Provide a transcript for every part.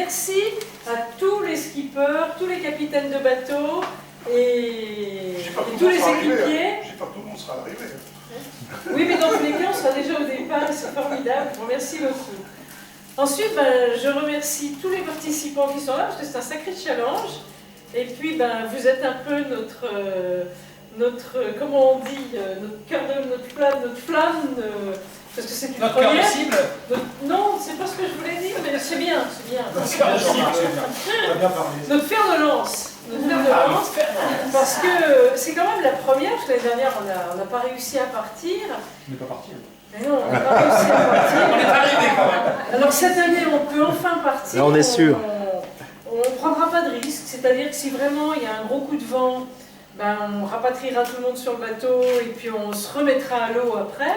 merci à tous les skippers, tous les capitaines de bateaux et tous les équipiers. Je sais pas que tout le monde sera arrivé. Oui, mais dans tous les cas, on sera déjà au départ et c'est formidable. Je vous remercie beaucoup. Ensuite, je remercie tous les participants qui sont là parce que c'est un sacré challenge. Et puis, vous êtes un peu notre comment on dit, notre cœur de notre flamme, parce que c'est une notre première. Cœur de cible. Non, c'est pas ce que je voulais dire, mais c'est bien, c'est bien. Notre cœur de cible, c'est bien. On va bien parler. Notre fer de lance. Notre fer de lance, parce que c'est quand même la première, parce que l'année dernière, on n'a pas réussi à partir. On n'est pas parti. Mais non, on n'a pas réussi à partir. On est arrivé quand même. Alors cette année, on peut enfin partir. Là, on est sûr. On ne prendra pas de risque, c'est-à-dire que si vraiment il y a un gros coup de vent, on rapatriera tout le monde sur le bateau et puis on se remettra à l'eau après.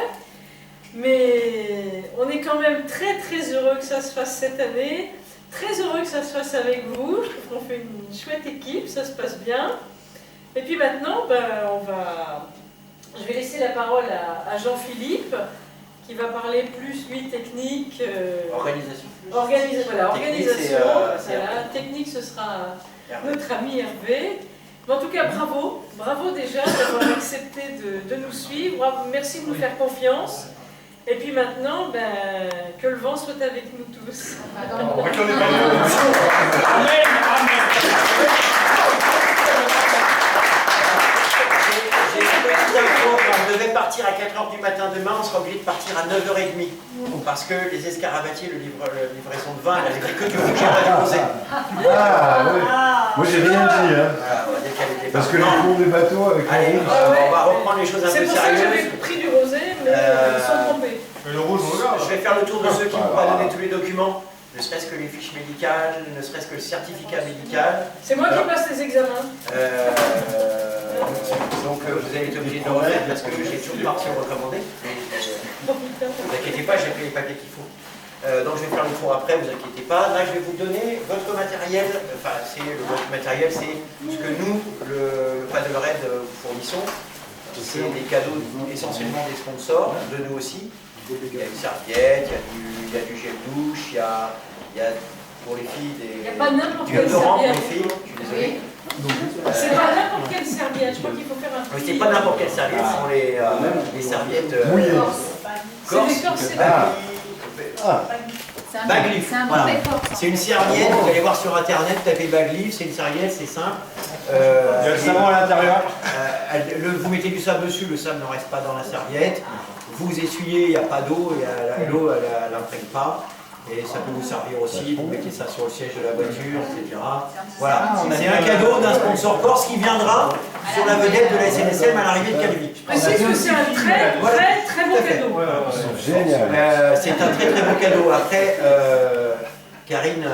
Mais on est quand même très très heureux que ça se fasse cette année, très heureux que ça se fasse avec vous, je trouve qu'on fait une chouette équipe, ça se passe bien. Et puis maintenant, je vais laisser la parole à Jean-Philippe, qui va parler plus, lui, technique. Organisation. Organisation. Voilà. Technique, ce sera notre ami Hervé. Mais en tout cas, bravo. Bravo déjà d'avoir accepté de nous suivre. Merci de nous faire confiance. Et puis maintenant, que le vent soit avec nous tous. On devait partir à 4h du matin demain, on sera obligé de partir à 9h30. Parce que les escarabatiers, le livraison de vin, elle avait que du rouge et pas du rosé. Ah oui. Moi j'ai rien dit. Hein. Voilà, parce que les cours des bateaux avec allez, le rouge. on va reprendre les choses un peu sérieuses. C'est pour ça que j'avais sérieuses. pris du rosé, mais sans tromper. Mais le rouge, on regarde. Je vais faire le tour de ceux qui n'ont pas donné tous les documents, ne serait-ce que les fiches médicales, ne serait-ce que le certificat médical. C'est moi qui passe les examens. Donc vous allez être obligé de le remettre parce que j'ai toujours parti recommandé. Ne vous inquiétez pas, j'ai pris les papiers qu'il faut. Donc je vais faire le tour après, vous inquiétez pas. Là je vais vous donner votre matériel. Enfin, votre matériel, c'est ce que nous, le Paddle Red, vous fournissons. C'est des cadeaux essentiellement des sponsors, de nous aussi. Il y a une serviette, il y a du gel douche, il y a pour les filles Il n'y a pas n'importe du quelle odorant pour les serviette. filles, je suis désolé. C'est pas n'importe quelle serviette, je crois qu'il faut faire un Mais petit... c'est pas n'importe quelle serviette, ce sont les serviettes C'est des corses, c'est Baglif. Voilà. C'est une serviette, vous allez voir sur internet, tapez Baglif, c'est une serviette, c'est simple. Il y a le savon à l'intérieur. Vous mettez du sable dessus, le sable ne reste pas dans la serviette. Vous essuyez, il n'y a pas d'eau, l'eau elle n'imprègne pas. Et ça peut vous servir aussi, vous mettez ça sur le siège de la voiture, etc. Voilà, c'est un cadeau d'un sponsor corse qui viendra sur la vedette de la SNSM à l'arrivée de Calvi. Je précise que c'est un très beau cadeau. Génial. C'est un très beau cadeau. Après, Karine,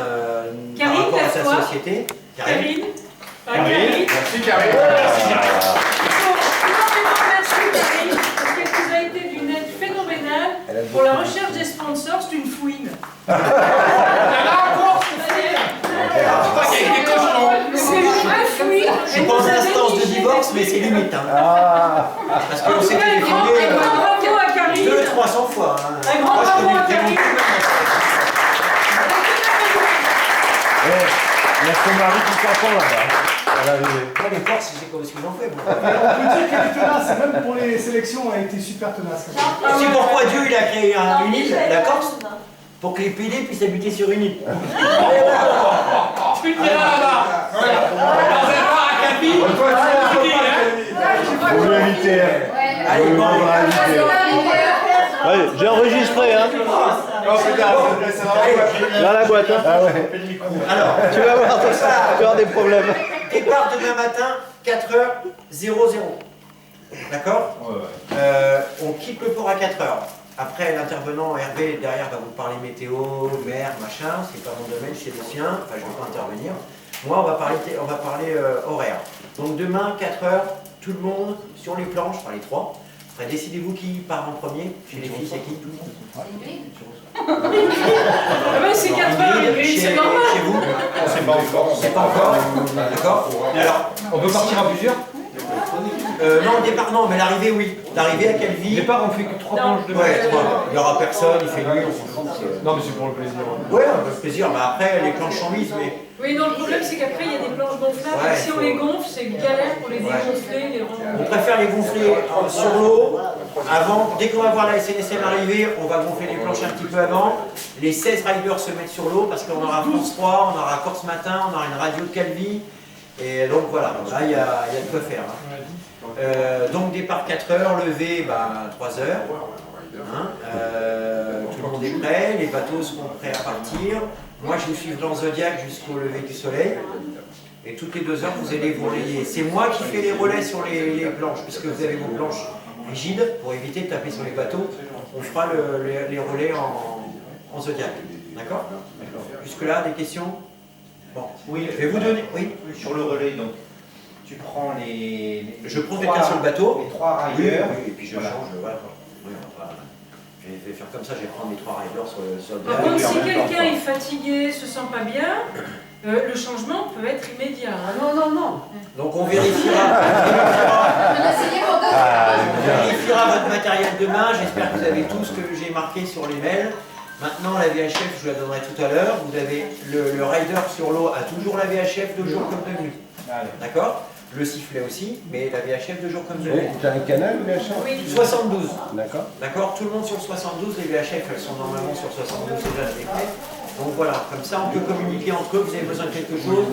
par rapport à sa société. Karine. Merci Karine. Merci Karine, parce qu'elle nous a été d'une aide phénoménale pour la recherche des sponsors, c'est une fouine. Là encore, il y a des cochons. C'est une vraie fouine. Je suis pas en instance de divorce, mais c'est limite. Hein. Parce qu'on s'est téléphoné Un grand bravo à Karine. 200-300 fois. Hein. Un grand bravo à Karine. Il y a son mari qui s'entend là-bas. À l'arrivée. Moi, les Corses, c'est comme ce qu'ils ont fait. On peut dire qu'elle est tenace, même pour les sélections, elle a été super tenace. C'est pourquoi Dieu il a créé une île, la Corse, pour que les PD puissent habiter sur une île. Tu le diras là-bas. Dans un bar à Calvi. Faut l'inviter. Allez, bon, Ouais, j'ai enregistré, hein. Dans la boîte, hein. Ah ouais. alors, Tu vas voir, tu vas avoir des problèmes. départ demain matin, 4h00. D'accord? On quitte le port à 4h. Après, l'intervenant Hervé, derrière, va vous parler météo, mer, machin. C'est pas mon domaine, c'est le sien. Enfin, je ne vais pas intervenir. Moi, on va parler horaire. Donc demain, 4h, tout le monde sur les planches, enfin les trois. Après, décidez-vous qui part en premier. Chez les filles, c'est qui? C'est 4h, c'est normal. Chez vous? C'est pas encore. C'est pas encore. D'accord. Alors, on peut partir à plusieurs? Non, le départ, non, mais l'arrivée, oui. L'arrivée à Calvi. Au départ, on fait que 3 planches de Ouais, mer. 3. Il n'y aura personne, il fait nuit, on s'en fout. Non, mais c'est pour le plaisir. Ouais, on fait plaisir, mais après, les planches sont mises, mais. Oui, non, le problème c'est qu'après il y a des planches gonflables. Ouais, et si on les gonfle, c'est une galère pour les dégonfler, les On rendre. préfère les gonfler sur l'eau avant. Dès qu'on va voir la SNSM arriver, on va gonfler les planches un petit peu avant. Les 16 riders se mettent sur l'eau parce qu'on aura France 3, on aura Corse Matin, on aura une radio de Calvi. Et donc voilà, là il y a de quoi faire. Hein. Donc départ 4 heures, levé 3 heures. Hein, tout le monde est prêt, les bateaux seront prêts à partir. Moi je vous suivrai dans Zodiac jusqu'au lever du soleil. Et toutes les 2 heures vous allez vous relayer. C'est moi qui fais les relais sur les planches, puisque vous avez vos planches rigides pour éviter de taper sur les bateaux. On fera les relais en Zodiac. D'accord? Jusque-là, des questions? Bon, Oui, je vais vous donner. Oui. sur le relais, donc tu prends les. Je prends quelqu'un sur le bateau. Les 3 Oui, riders. oui, et puis je change. Voilà. Oui, je vais faire comme ça, je vais prendre mes 3 riders sur le Par bateau. contre, si quelqu'un est fatigué, se sent pas bien, le changement peut être immédiat. Hein. Non. Donc on vérifiera. On vérifiera votre matériel demain. J'espère que vous avez tout ce que j'ai marqué sur les mails. Maintenant, la VHF, je vous la donnerai tout à l'heure. Vous avez le rider sur l'eau a toujours la VHF de jour comme de nuit. D'accord? Le sifflet aussi, mais la VHF de jour comme de nuit. Tu as un canal VHF? Oui. 72. D'accord. D'accord? Tout le monde sur 72. Les VHF, elles sont normalement sur 72, c'est déjà décret. Donc voilà, comme ça, on peut communiquer entre eux. Vous avez besoin de quelque chose,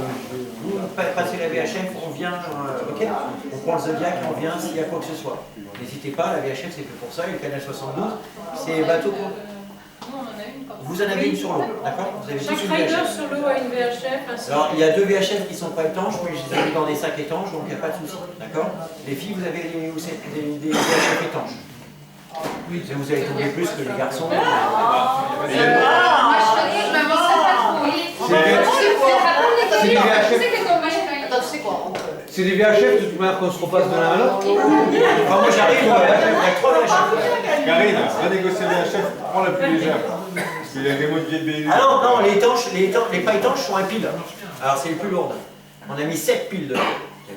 vous passez la VHF, on vient, ok? On prend le Zodiac et on vient s'il y a quoi que ce soit. N'hésitez pas, la VHF c'est fait pour ça, et le canal 72, c'est bateau. Vous en avez une sur l'eau, d'accord? Vous avez Chaque tous une rider VHF. sur l'eau a une VHF. Ainsi. Alors, il y a 2 VHF qui ne sont pas étanches, mais je les ai mis dans des sacs étanches, donc il n'y a pas de souci, d'accord? Les filles, vous avez des VHF étanches. Oui, vous allez tomber plus que les garçons. C'est des VHF de toute manière qu'on se repasse de l'un à l'autre. Moi j'arrive, il y a 3 VHF. Karine, va négocier la chef, prends la plus légère. Parce qu'il y a des mots de vieille BU. Ah non, les pas étanches sont un pile. Alors c'est les plus lourdes. On a mis 7 piles dedans.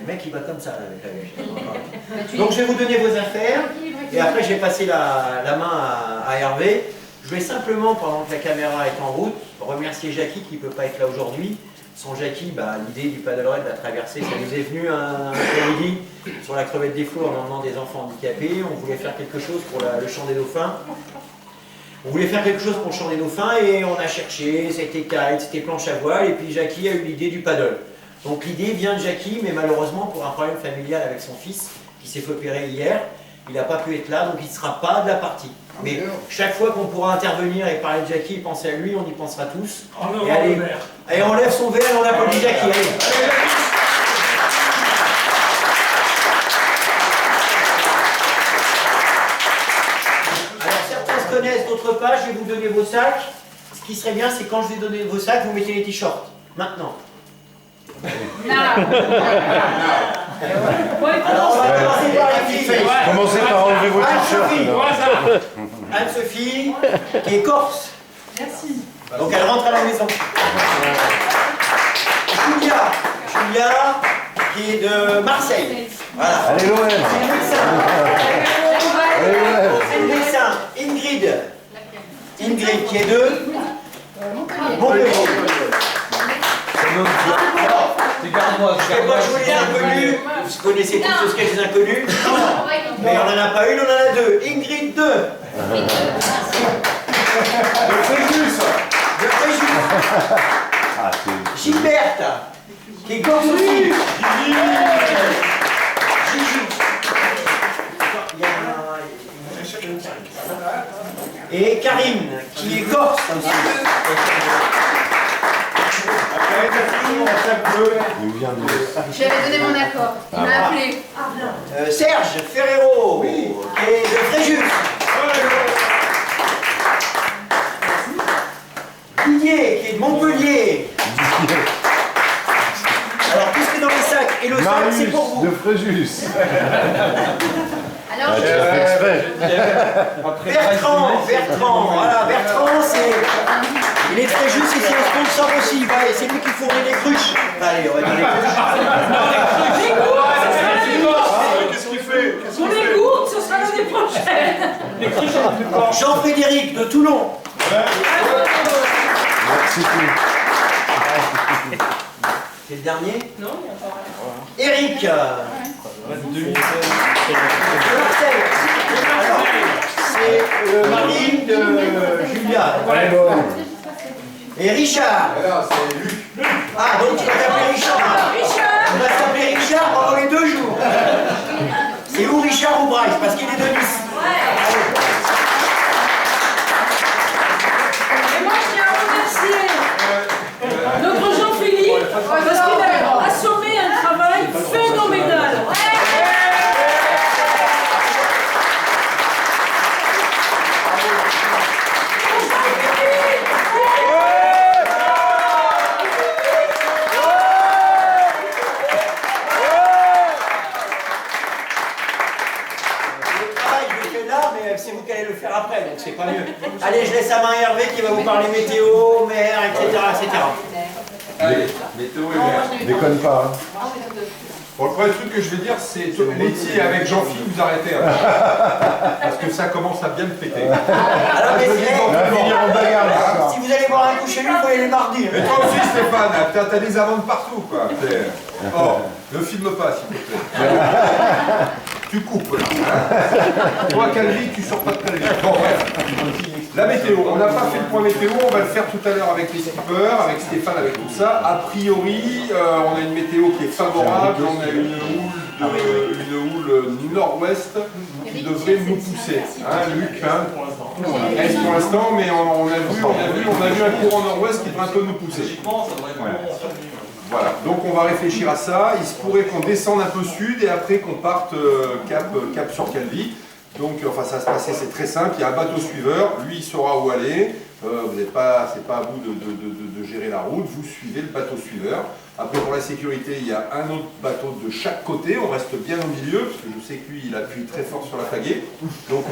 Le mec il va comme ça là, avec la VHF. Donc je vais vous donner vos affaires et après je vais passer la main à Hervé. Je vais simplement, pendant que la caméra est en route, remercier Jackie qui ne peut pas être là aujourd'hui. Sans Jackie, l'idée du paddle-raid, de la traversée, ça nous est venu un après-midi sur la crevette des flots en emmenant des enfants handicapés. On voulait faire quelque chose pour le chant des dauphins. On voulait faire quelque chose pour le chant des dauphins et on a cherché, c'était kite, c'était planche à voile et puis Jackie a eu l'idée du paddle. Donc l'idée vient de Jackie, mais malheureusement pour un problème familial avec son fils qui s'est fait opérer hier, il n'a pas pu être là, donc il ne sera pas de la partie. Mais chaque fois qu'on pourra intervenir et parler de Jackie et penser à lui, on y pensera tous. Et allez, on lève son verre et on applaudit Jackie. Allez. Alors certains se connaissent, d'autres pas, je vais vous donner vos sacs. Ce qui serait bien, c'est quand je vais donner vos sacs, vous mettez les t-shirts. Maintenant. Alors on va commencer par les filles. Commencez par enlever vos t-shirts. Anne-Sophie, qui est corse. Merci. Donc elle rentre à la maison. Julia, qui est de Marseille. Voilà. Allez l'OM. Ingrid. Ingrid, qui est de Montpellier. C'est gardoise. Je vais pas jouer les inconnus. Vous connaissez tous le sketch des inconnus. Mais on n'en a pas une, on en a 2. Ingrid 2. Le Fréjus. De Fréjus. Ah, Gilberte, qui est corse aussi. Gigi. Et Karine, qui est corse aussi. Après, t'as fini, on sac bleu. il vient de... J'avais donné mon accord. Il m'a appelé. Serge Ferrero, qui est de Fréjus. Didier, qui est de Montpellier. Alors, tout ce qui est dans les sacs et le sac, c'est pour Marius vous. de Fréjus. Alors, Ah, tu l'as fait exprès. Bertrand, voilà, Bertrand, c'est... Il est de Fréjus et c'est un sponsor aussi, c'est lui qui fournit les cruches. Allez, on va dire les cruches. Qu'est-ce qu'il fait Jean-Frédéric de Toulon. Merci. C'est le dernier. Non, il n'y a pas. Eric. Alors, c'est le mari de Julia. Et Richard. Ah, donc tu vas t'appeler Richard. Tu vas t'appeler Richard pendant les 2 jours. C'est ou Richard ou Bryce, parce qu'il est de Nice. Et moi, je tiens à remercier notre Jean-Philippe parce qu'il a assommé un travail phénoménal. C'est vous qui allez le faire après, donc c'est pas mieux. Allez, je laisse la main à Hervé qui va vous parler météo, mer, etc. Allez, météo et mer. Déconne pas. Hein. Bon, le premier truc que je vais dire, c'est Letty avec Jean-Philippe, vous arrêtez. Hein. Parce que ça commence à bien me péter. Alors, mais On va finir en bagarre. si vous allez boire un coup chez lui, il faut y aller mardi. Mais toi aussi, Stéphane, t'as des amendes partout, quoi. Oh, ne filme pas, s'il te plaît. Tu coupes, là. Hein. Toi, Calvi, tu sors pas de Calvi. Bon, bref. La météo, on n'a pas fait le point météo, on va le faire tout à l'heure avec les skippers, avec Stéphane, avec tout ça. A priori, on a une météo qui est favorable, on a une houle nord-ouest qui devrait nous pousser. Hein, Luc, hein. Est pour l'instant, mais on a vu un courant nord-ouest qui devrait un peu nous pousser. Voilà, donc on va réfléchir à ça. Il se pourrait qu'on descende un peu sud et après qu'on parte cap sur Calvi. Donc, enfin, ça va se passer, c'est très simple. Il y a un bateau suiveur, lui il saura où aller. Vous n'êtes pas, c'est pas à vous de gérer la route. Vous suivez le bateau suiveur. Après, pour la sécurité, il y a un autre bateau de chaque côté. On reste bien au milieu parce que je sais que lui, il appuie très fort sur la pagaie. Donc,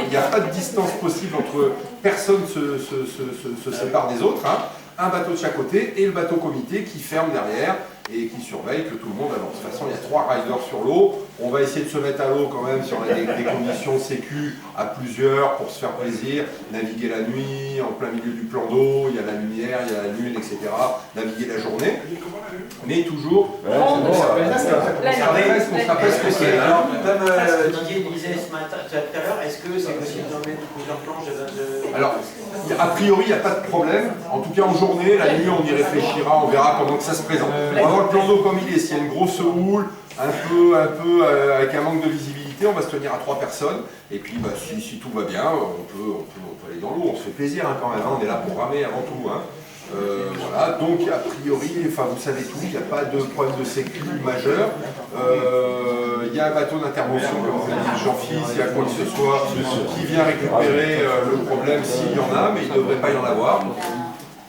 il n'y a pas de distance possible entre personne se sépare des autres. Hein. Un bateau de chaque côté et le bateau comité qui ferme derrière et qui surveille que tout le monde avance. De toute façon, il y a 3 riders sur l'eau. On va essayer de se mettre à l'eau quand même si on a des conditions sécu à plusieurs pour se faire plaisir, naviguer la nuit, en plein milieu du plan d'eau, il y a la lumière, il y a la lune, etc. Naviguer la journée. Mais toujours, on se rappelle ce que c'est. Comme Didier disait ce matin, tout à l'heure, est-ce que c'est possible d'emmener plusieurs planches de... Alors, a priori, il n'y a pas de problème. En tout cas, en journée, la nuit, on y réfléchira, on verra comment que ça se présente. On va voir le plan d'eau comme il est. S'il y a une grosse houle, un peu avec un manque de visibilité, on va se tenir à 3 personnes. Et puis, bah, si tout va bien, on peut aller dans l'eau. On se fait plaisir hein, quand même. Hein. On est là pour ramer avant tout. Hein. Voilà, donc a priori, enfin vous savez tout, il n'y a pas de problème de sécu majeur. Il y a un bateau d'intervention, comme vous l'avez dit, Jean-Philippe, s'il y a quoi que ce soit, qui vient récupérer le problème s'il y en a, mais il ne devrait pas y en avoir.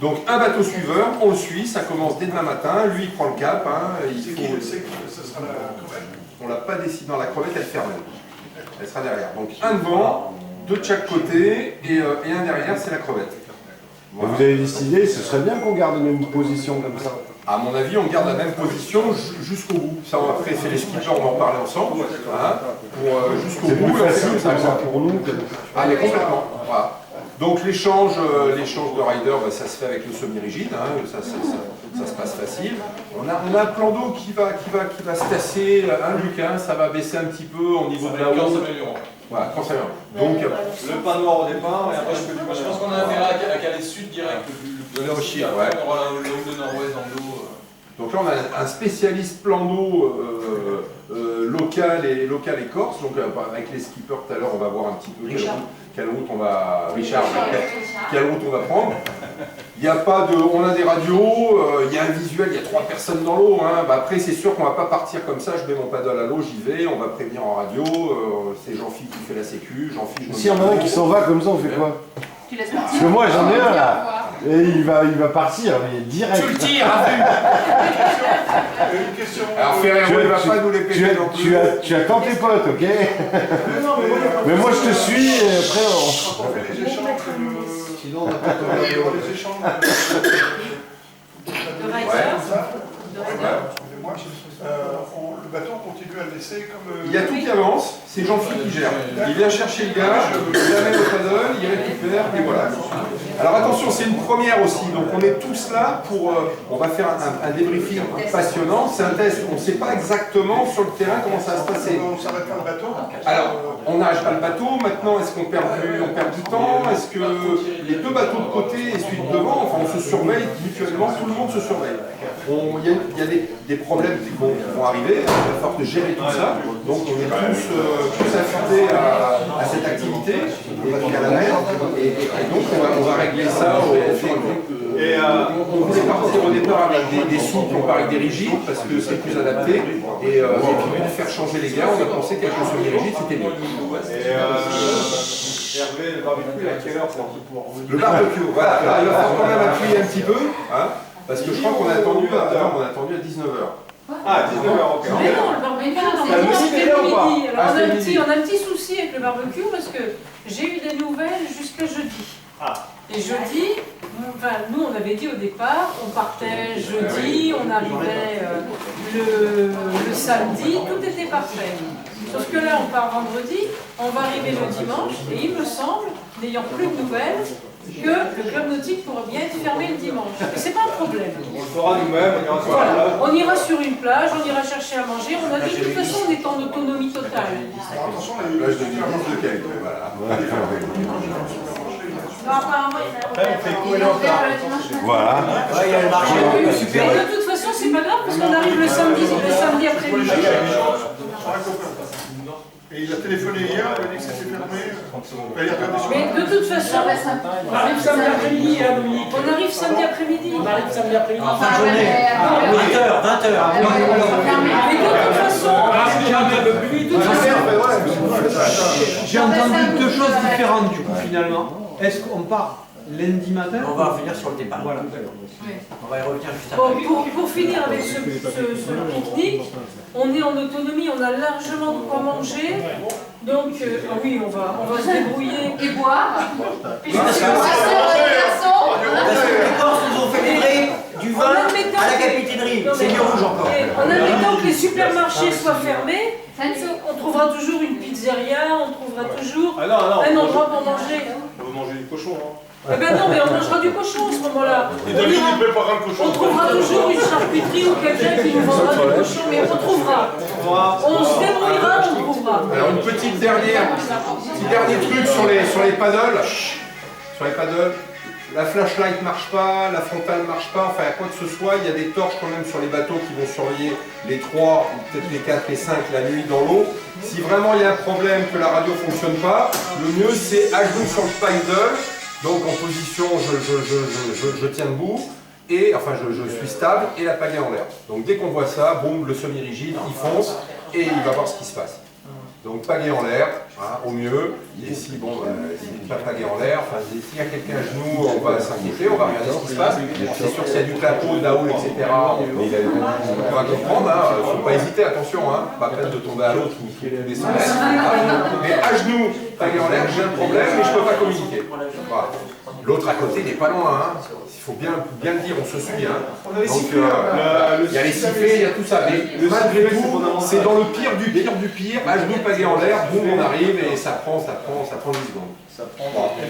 Donc un bateau suiveur, on le suit, ça commence dès demain matin, lui il prend le cap. Hein, ce sera la crevette. On ne l'a pas décidé, dans la crevette elle ferme. Elle sera derrière. Donc un devant, 2 de chaque côté et un derrière, c'est la crevette. Voilà. Vous avez décidé, ce serait bien qu'on garde la même position comme ça. À mon avis, on garde la même position jusqu'au bout. Ça, après, c'est les skippers, on va en parler ensemble. Hein, jusqu'au bout. C'est plus facile comme ça pour nous. Ah, mais complètement. Voilà. Donc l'échange de rider, bah, ça se fait avec le semi-rigide. Hein, ça se passe facile. On a un plan d'eau qui va se tasser, un Luc, ça va baisser un petit peu au niveau de la hausse. Voilà, quand ça vient. Donc, le pain noir au départ, et après je pense qu'on a intérêt à caler sud direct. De l'air au chien, ouais. On aura le haut de nord-ouest dans l'eau. Donc là, on a un spécialiste plan d'eau local et corse. Donc avec les skippers tout à l'heure, on va voir un petit peu quelle route on va. Richard, quelle route on va prendre. Il y a pas de, on a des radios, il y a un visuel, il y a 3 personnes dans l'eau. Hein. Bah, après, c'est sûr qu'on va pas partir comme ça. Je mets mon paddle à l'eau, j'y vais. On va prévenir en radio. C'est Jean-Philippe qui fait la sécu. Jean-Philippe. S'il y en a un qui s'en va comme ça, on fait quoi? Tu laisses partir. Parce que moi j'en ai un là. Et il va partir, mais direct. Tu le tires, hein. Une question. Alors Ferrero, il va pas nous les payer non plus. Tu as quand tes potes, ok? Mais moi je te suis et après On fait les échanges. Sinon, on n'a pas les échanges. Le bateau, on continue à le laisser comme. Il y a tout qui avance. c'est Jean-Philippe qui gère. Il vient chercher le gars, il l'amène au paddle, il récupère, et voilà. Alors attention, c'est une première aussi, donc on est tous là pour... on va faire un débriefing passionnant, c'est un test, on ne sait pas exactement sur le terrain comment ça va se passer. On s'arrête pas le bateau. Alors, on n'arrête pas le bateau, maintenant est-ce qu'on perd du temps? Est-ce que les deux bateaux de côté et celui de devant, enfin on se surveille mutuellement, tout le monde se surveille. Il y a des problèmes qui vont arriver, il va falloir gérer tout ça, donc on est tous affectés à cette activité, à la mer, et donc on va régler ça au fur et à mesure. On voulait partir au départ avec des souples, on part avec des rigides, parce que c'est plus adapté, et puis de faire changer les gars, on a pensé qu'avec le semi-rigide c'était mieux. Hervé, le barbecue, à quelle heure pour pouvoir revenir? Le barbecue, voilà, là, il va falloir quand même appuyer un petit peu, hein, parce que je crois qu'on a attendu à 19h. Ah, 19h, ok. Mais non, le barbecue, normalement, c'était le midi. Alors, on a un petit souci avec le barbecue parce que j'ai eu des nouvelles jusqu'à jeudi. Et jeudi, enfin, nous on avait dit au départ, on partait jeudi, on arrivait le samedi, tout était parfait. Sauf que là, on part vendredi, on va arriver le dimanche, et il me semble, n'ayant plus de nouvelles, que le club nautique pourra bien être fermé le dimanche. Et c'est pas un problème. On le fera nous-mêmes, on ira sur la plage. On ira sur une plage, on ira chercher à manger, on a dit de toute façon on est en autonomie totale. Attention, la Plage de Nice de Quai, voilà. on fait couler en retard. Voilà. Ouais, il y a le marché. Super. Mais de toute façon c'est pas grave parce qu'on arrive le samedi après-midi. Et il a téléphoné hier, il a dit que c'était fermé. Il a regardé sur Mais de toute façon, On arrive samedi après-midi, hein, Dominique. on arrive samedi après-midi. On arrive samedi après-midi. En fin de journée. 20h, 20h. Mais de toute façon, J'ai entendu deux choses différentes du coup finalement. Est-ce qu'on part lundi matin? On va revenir sur le départ. Voilà. On va y revenir juste après. bon, pour finir avec ce pique-nique, on est en autonomie, on a largement de quoi manger. Donc oui, on va se débrouiller. Et boire. Parce que les Corses nous ont fait livrer du vin à la capitainerie. C'est du rouge encore. En admettant que les supermarchés soient fermés, on trouvera toujours une pizzeria, on trouvera toujours un endroit pour manger. On va manger du cochon, hein. Eh ben non, mais on mangera du cochon à ce moment-là. Et David, il préparera le cochon. On trouvera toujours une charcuterie ou quelqu'un qui nous vendra du cochon, mais on trouvera. On se débrouillera, on trouvera. Alors une petit dernier truc sur les paddles. Sur les paddles, la flashlight marche pas, la frontale marche pas, enfin quoi que ce soit, il y a des torches quand même sur les bateaux qui vont surveiller les 3, peut-être les 4, les 5 la nuit dans l'eau. Si vraiment il y a un problème que la radio fonctionne pas, le mieux c'est à genoux sur le paddle. Donc en position, je tiens debout, et enfin je suis stable, et la pagaie en l'air. Donc dès qu'on voit ça, boum, le semi-rigide, il fonce, et il va voir ce qui se passe. Donc pagaie en l'air, hein, au mieux, et si bon, s'il n'est pas pagaie en l'air, enfin, s'il y a quelqu'un à genoux, on va s'inquiéter, on va regarder ce qui se passe. C'est sûr qu'il y a du clapot, d'AO, etc. On va comprendre, il ne faut pas hésiter, attention, hein, pas peine de tomber à l'autre ou de descendre. Mais à genoux, pagaie en l'air, j'ai un problème, mais je ne peux pas communiquer. Voilà. L'autre à côté n'est pas loin, hein. Il faut bien le dire, on se suit. Hein. Donc il y a les sifflets, il y a tout ça. Mais malgré tout, c'est dans le pire du pire, à genoux pagaie en l'air, boum, on arrive et ça prend 10 secondes. Ça prend. Et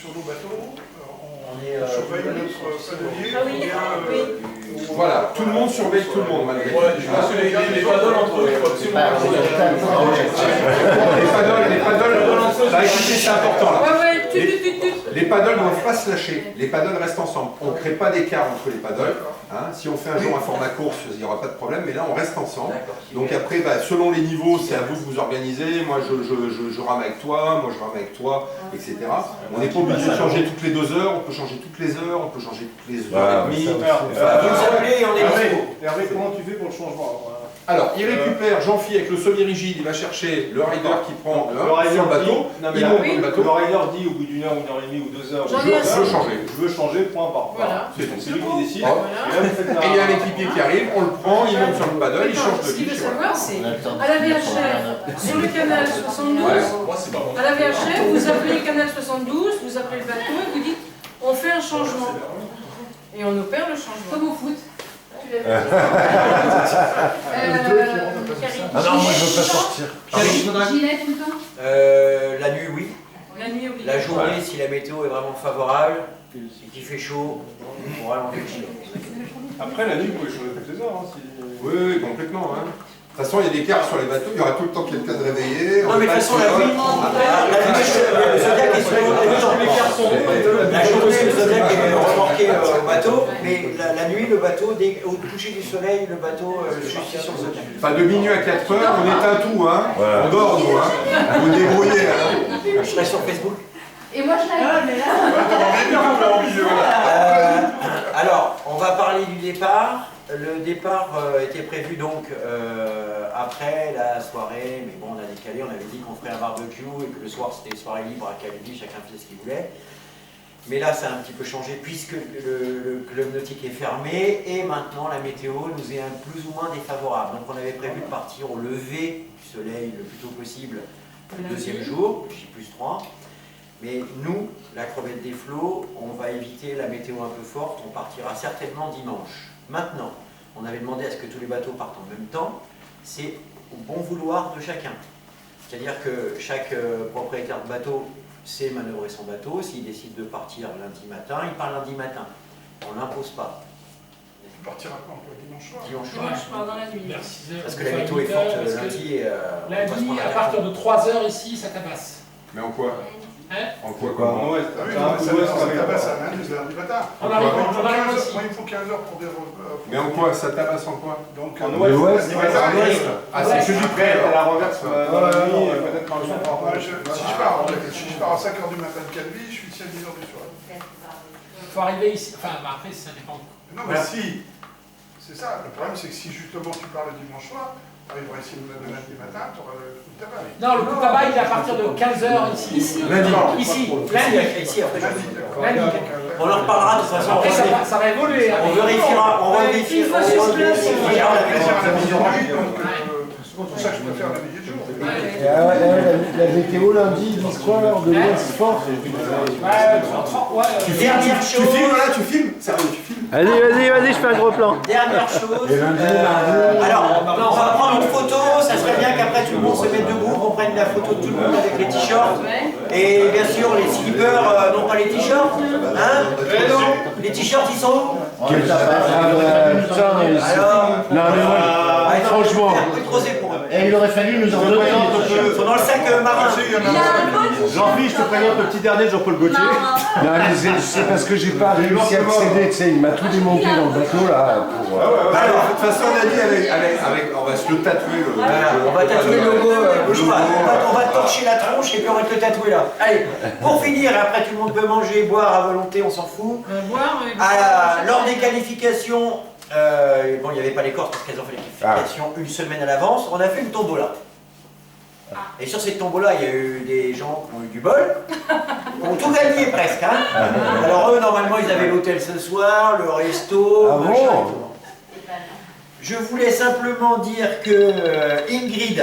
sur nos bateaux, on surveille notre paddelier. Ah oui, oui. Voilà, tout le monde surveille tout le monde malgré tout. Je pense que les paddles entre eux, il faut absolument Les paddles, là, écoutez, c'est important là. Ouais, Les paddles ne doivent pas se lâcher, les paddles restent ensemble. On ne crée pas d'écart entre les paddles. Hein. Si on fait un jour un format course, il n'y aura pas de problème, mais là on reste ensemble. Donc après, selon les niveaux, c'est à vous de vous organiser. Moi je rame avec toi, moi je rame avec toi, etc. On n'est pas obligé de changer toutes les 2 heures, on peut changer toutes les heures, on peut changer toutes les heures et demie. Hervé, comment tu fais pour le changement? Alors, il récupère Jean-Philippe avec le semi-rigide, il va chercher le rider qui prend sur le bateau, il monte le bateau. Le rider dit au bout d'une heure, 1 heure et demie ou 2 heures, je veux changer, point par point. Voilà. C'est lui qui décide. Et il y a un équipier qui arrive, on le prend, il monte sur le paddle, il change de Ce qu'il vie. veut savoir, c'est à la VHF, sur le canal 72, à la VHF, vous appelez le canal 72, vous appelez le bateau et vous dites on fait un changement. Et on opère le changement. Comme au foot. Karine. Ah non, moi je veux pas sortir. Gilet tout le temps? La nuit, oui. La nuit, oui. La journée, si la météo est vraiment favorable et qu'il fait chaud, on pourra l'enlever le gilet. Après, la nuit, vous pouvez changer toutes les heures. Hein, si... Oui, oui, complètement. Hein. De toute façon, il y a des cartes sur les bateaux, il y aura tout le temps quelqu'un de réveillé. Non, mais de toute façon, la nuit, le Zodiac est sur les cartes sont la journée, le Zodiac est remorqué au bateau, mais la nuit, le bateau, au coucher du soleil, le bateau jusqu'à sur le Zodiac. Enfin, de minuit à 4 heures, on éteint tout, hein. Voilà. On dort, nous, hein. Vous vous débrouillez, hein. Je serai sur Facebook. Et moi je l'avais. Alors, on va parler du départ. Le départ était prévu donc après la soirée, mais bon, on a décalé, on avait dit qu'on ferait un barbecue et que le soir c'était soirée libre à Calvi, chacun faisait ce qu'il voulait. Mais là, ça a un petit peu changé puisque le club nautique est fermé et maintenant la météo nous est plus ou moins défavorable. Donc on avait prévu de partir au lever du soleil le plus tôt possible le deuxième jour, J+3. Mais nous, la crevette des flots, on va éviter la météo un peu forte, on partira certainement dimanche. Maintenant, on avait demandé à ce que tous les bateaux partent en même temps, c'est au bon vouloir de chacun. C'est-à-dire que chaque propriétaire de bateau sait manœuvrer son bateau, s'il décide de partir lundi matin, il part lundi matin. On n'impose pas. On partira quand? Dimanche soir? Dimanche soir. Dimanche soir dans la nuit. Merci. Parce que la météo est forte lundi et lundi, à partir de 3h ici, ça tabasse. Mais en quoi? Hein? En quoi? En ouest. Ah oui, non, ça tabasse à lundi matin. On arrive aussi. Moi, il faut 15 heures pour dire. Mais en quoi? Ça tabasse en quoi? Donc, En ouest. Ah, c'est que du prêt, à la renverse dans la nuit, peut-être quand si je pars à 5h du matin de Calvi, je suis ici à 10h du soir. Il faut arriver ici. Enfin, après, ça dépend. Non, mais si. C'est ça. Le problème, c'est que si justement tu pars le dimanche soir, tu arriveras ici le lundi matin, tu auras le coup de tabac. Non, le coup de tabac, il est à partir de 15h ici. Ici. Lundi. Ici, après lundi. On en reparlera de toute façon. Après, ça va évoluer. On vérifiera. On vérifiera. C'est pour ça que je préfère la veillée de jour. La météo lundi, ils disent quoi alors? De l'ouest fort? Dernière chose. Tu filmes là? Tu filmes? Sérieux, tu filmes? Vas-y, je fais un gros plan. Dernière chose. Et lundi, Alors, on va prendre une photo. Ça serait bien qu'après tout le monde se mette debout, qu'on prenne la photo de tout le monde avec les t-shirts. Et bien sûr, les slippers, non pas les t-shirts. Hein? Les t-shirts, ils sont où? quel tabac? Alors, Non, mais moi, franchement, il aurait fallu nous en donner. Ils sont dans le sac marin. Jean-Philippe, je te présente le petit dernier de Jean-Paul Gaultier. Non, c'est parce que j'ai pas réussi à accéder, tu sais, il m'a tout démonté dans le bateau là. Alors, de toute façon, on a dit on va se le tatouer. On va tatouer le logo. Bouge pas. On va torcher la tronche et puis on va te le tatouer là. Allez, pour finir, après tout le monde peut manger, boire à volonté, on s'en fout. Lors des qualifications, bon, il n'y avait pas les cordes parce qu'elles ont fait les qualifications une semaine à l'avance, on a fait une tombola. Et sur cette tombola, il y a eu des gens qui ont eu du bol, qui ont tout gagné presque. Hein. Alors eux, normalement, ils avaient l'hôtel ce soir, le resto, machin et tout. Je voulais simplement dire que Ingrid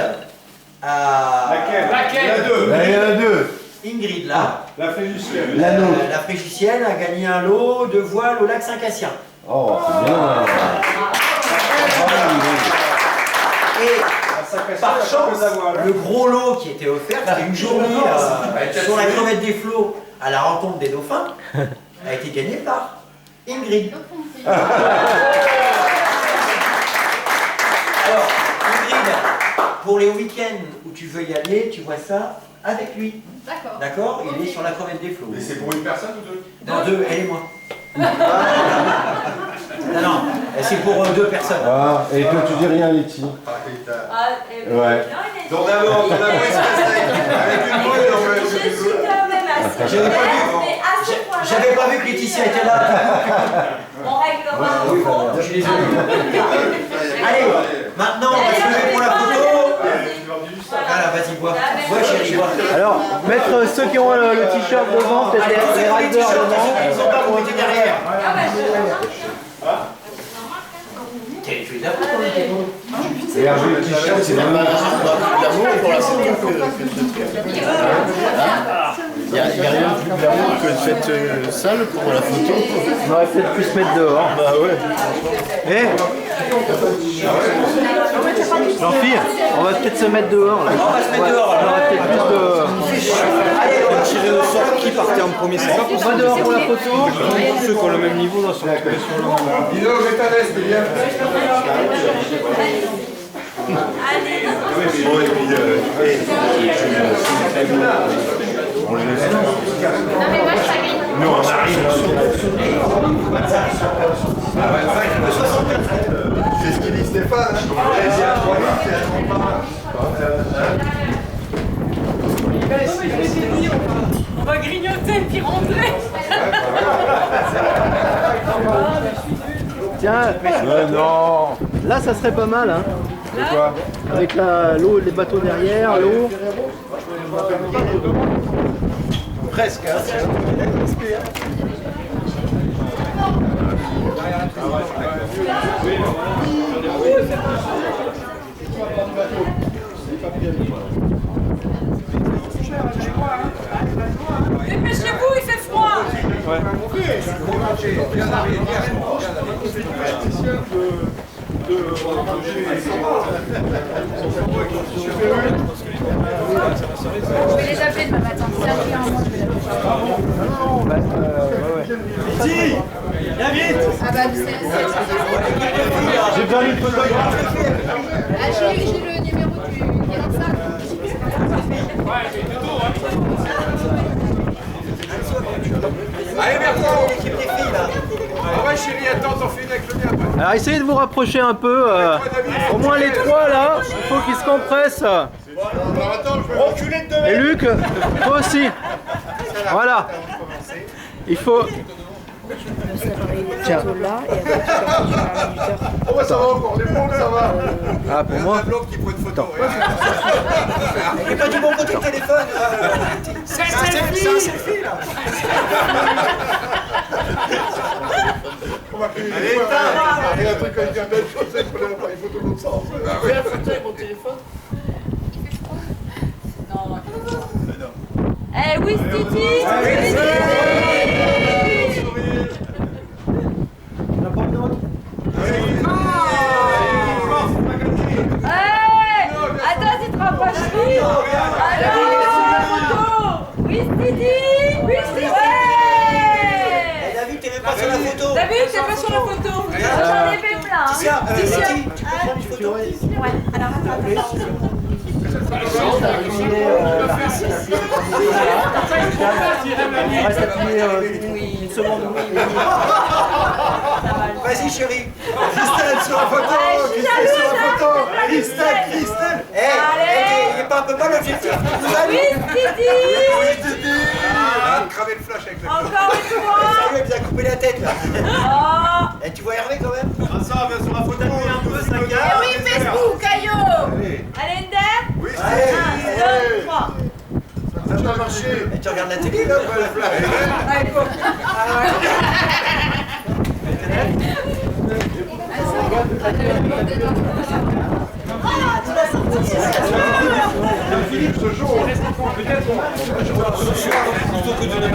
a... Laquelle? Il y en a deux. Ingrid, là, La Frégicienne. la Frégicienne a gagné un lot de voile au lac Saint-Cassien. Oh, c'est bien. Et par chance, le gros lot qui était offert, c'était une journée sur la crevette des flots à la rencontre des dauphins, a été gagné par Ingrid. Alors, Ingrid, pour les week-ends où tu veux y aller, tu vois ça avec lui. D'accord. D'accord? Il est sur la crevette des flots. Mais c'est pour une personne ou deux? Non, deux, elle et moi. Non, c'est pour deux personnes. Ah, et toi tu dis rien, Letty? Ouais. Ton amour, il se passe avec une boule. Je suis quand même assez mais assez poilasse. J'avais pas vu que Laetitia était là. On réglera au fond. Je suis désolé. Allez, maintenant on va se lever pour la photo. Voilà, vas-y, bois. Bois, chérie, bois. Alors, mettre ceux qui ont le t-shirt devant, peut-être les riders devant. Ils sont pas, vous mettez derrière. Ah bah Tu es là pour ton été. Et Hervé, le t-shirt, c'est vraiment l'amour pour la santé. Il n'y a rien de plus glamour que de cette salle pour la photo. On aurait peut-être pu se mettre dehors. Bah ouais. Eh Jean-Philippe, on va peut-être se mettre dehors là. On va se mettre dehors On aurait peut-être plus de... Allez, on va Tirer au sort qui partait en premier set. On va dehors pour la photo. Ceux qui ont le même niveau dans son expression. Dino, mets ta veste, c'est bien. Bon, et puis, on les laisse. Non mais moi je t'agrille. Nous, on arrive. C'est ce qu'il dit Stéphane. On va grignoter puis rentrer. Tiens, Non. là ça serait pas mal hein. De quoi? Avec l'eau, les bateaux derrière, l'eau. Presque. Dépêchez-vous, il fait froid. Je vais les appeler demain matin. Si un client en moins, je vais l'appeler. Viens vite. Ah bah c'est... J'ai besoin d'une photo. Ah, j'ai le numéro du Guérin. Allez, Bertrand. L'équipe des filles là. Ah ouais, chérie, attends, t'en fais une avec le mien après. Alors essayez de vous rapprocher un peu. Au moins les trois là, il faut qu'ils se compressent. Reculez de 2 Et mètres. Luc, toi aussi. Voilà. Il faut... Tiens. Oh bah ça va encore, les bons, ça va. Ah pour moi. L'autre qui prend une photo. Il est pas du bon côté le téléphone. C'est un selfie là. Allez, il y a un truc avec un bel chaussette, il faut l'appareil photo comme ça. Fais la photo avec mon téléphone. Eh oui, Titi. Attends, tu te rapproches vite. Oui, Titi. Oui, Titi. David, t'es même pas sur la photo. David, t'es pas sur la photo. J'en ai fait plein. Tiens, Titi. Ouais, alors attends. Une seconde. Vas-y chérie. Christelle sur la photo. Christelle sur la photo. Christelle. Il est pas un peu mal l'objectif. Oui, Titi. Ah, cramer le flash avec le Encore une fois. Ça lui a bien coupé la tête là. Oh. Et tu vois Hervé quand même? Ah ça, viens sur la photo un peu, ça Eh gare. oui, Facebook, Caillot. Allez, Nder. Oui, 1, 2, 3. ça va marcher. Et tu regardes la télé là ou la flash? Philippe, ce jour, Plutôt que de donner un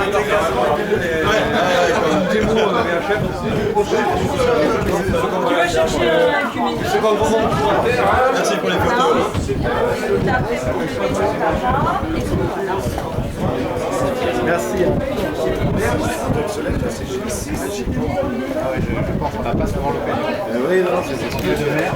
Tu vas chercher un cumulé. C'est pas le moment pour faire. Merci pour les photos. Merci. Ah ouais, je pense qu'on n'a pas souvent l'occasion. Oui, non, c'est ce que de mer.